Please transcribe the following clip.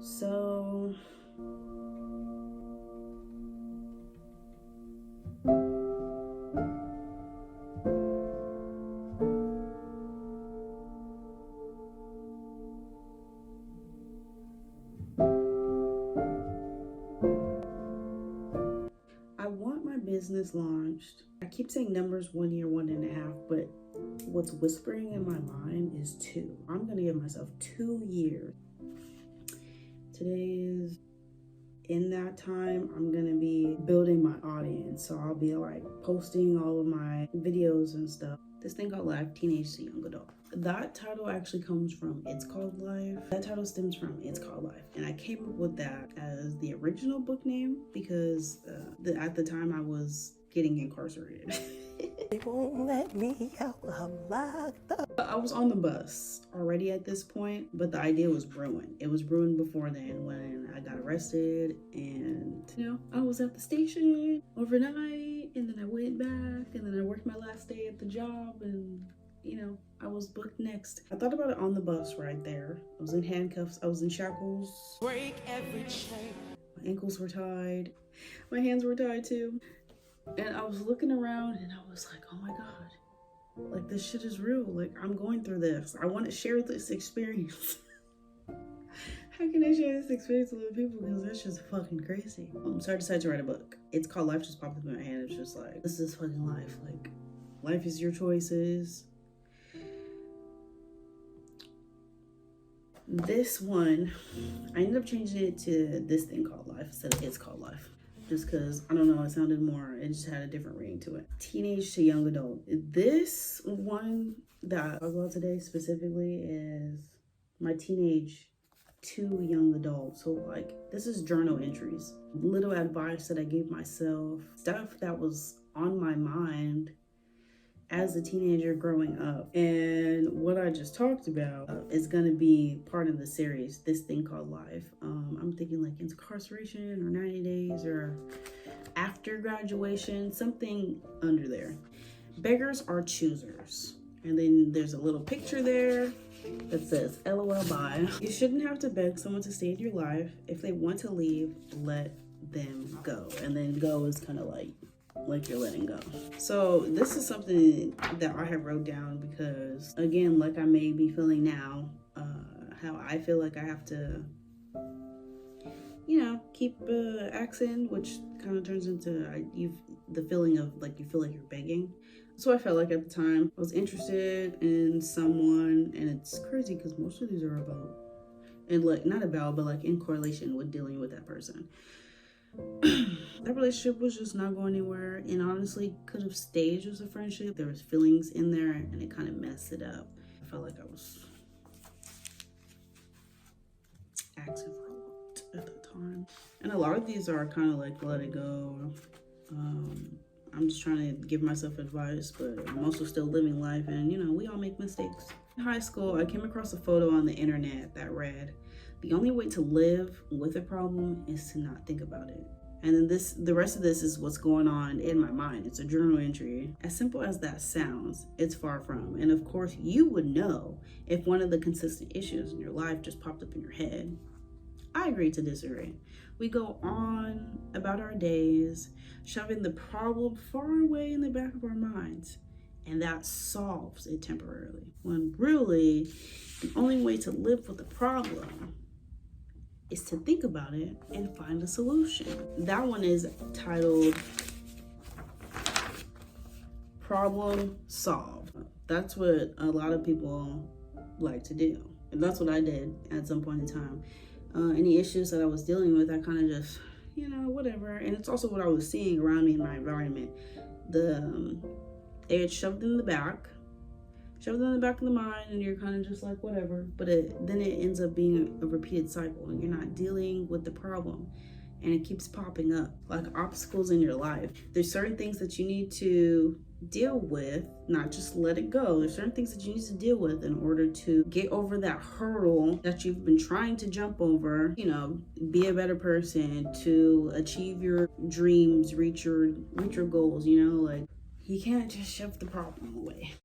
So I want my business launched. I keep saying numbers 1 year, 1.5, but what's whispering in my mind is 2. I'm gonna give myself 2 years. Today is, in that time, I'm gonna be building my audience. So I'll be like posting all of my videos and stuff. This thing called Life, Teenage to Young Adult. That title actually comes from It's Called Life. That title stems from It's Called Life. And I came up with that as the original book name because at the time I was getting incarcerated. They won't let me out. I'm locked up. I was on the bus already at this point, but the idea was brewing. It was brewing before then when I got arrested, and I was at the station overnight, and then I went back, and then I worked my last day at the job, and I was booked next. I thought about it on the bus right there. I was in handcuffs, I was in shackles. Break every chain. My ankles were tied. My hands were tied too. And I was looking around and I was like, oh my God, like this shit is real. Like I'm going through this. I want to share this experience. How can I share this experience with other people? Because that's just fucking crazy. So I decided to write a book. It's called Life, just popped up in my hand. It's just like, this is fucking life. Like life is your choices. This one, I ended up changing it to this thing called Life instead of It's Called Life. Just because, I don't know, it sounded more, it just had a different ring to it. Teenage to Young Adult. This one that I talk about today specifically is my teenage to young adult. So like, this is journal entries. Little advice that I gave myself. Stuff that was on my mind as a teenager growing up. And what I just talked about is gonna be part of the series, this thing called Life. I'm thinking like incarceration or 90 days or after graduation, something under there. Beggars are choosers. And then there's a little picture there that says LOL bye. You shouldn't have to beg someone to stay in your life. If they want to leave, let them go. And then go is kind of like you're letting go. So this is something that I have wrote down because, again, like I may be feeling now, how I feel like I have to, keep accent, which kind of turns into the feeling of like you feel like you're begging. So I felt like at the time I was interested in someone, and it's crazy because most of these are about, and like not about, but like in correlation with dealing with that person. That relationship was just not going anywhere, and honestly could have staged as a friendship. There was feelings in there and it kind of messed it up. I felt like I was asking for a lot at the time, and a lot of these are kind of like let it go. I'm just trying to give myself advice, but I'm also still living life, and we all make mistakes. In high school, I came across a photo on the internet that read, "The only way to live with a problem is to not think about it." And then the rest of this is what's going on in my mind. It's a journal entry. As simple as that sounds, it's far from. And of course, you would know if one of the consistent issues in your life just popped up in your head. I agree to disagree. We go on about our days, shoving the problem far away in the back of our minds, and that solves it temporarily. When really, the only way to live with the problem is to think about it and find a solution. That one is titled Problem Solved. That's what a lot of people like to do. And that's what I did at some point in time. Any issues that I was dealing with, I kind of just, whatever. And it's also what I was seeing around me in my environment. They had shoved in the back of the mind, and you're kind of just like, whatever. But then it ends up being a repeated cycle, and you're not dealing with the problem, and it keeps popping up like obstacles in your life. There's certain things that you need to deal with, not just let it go. There's certain things that you need to deal with in order to get over that hurdle that you've been trying to jump over, be a better person, to achieve your dreams, reach your goals, like you can't just shove the problem away.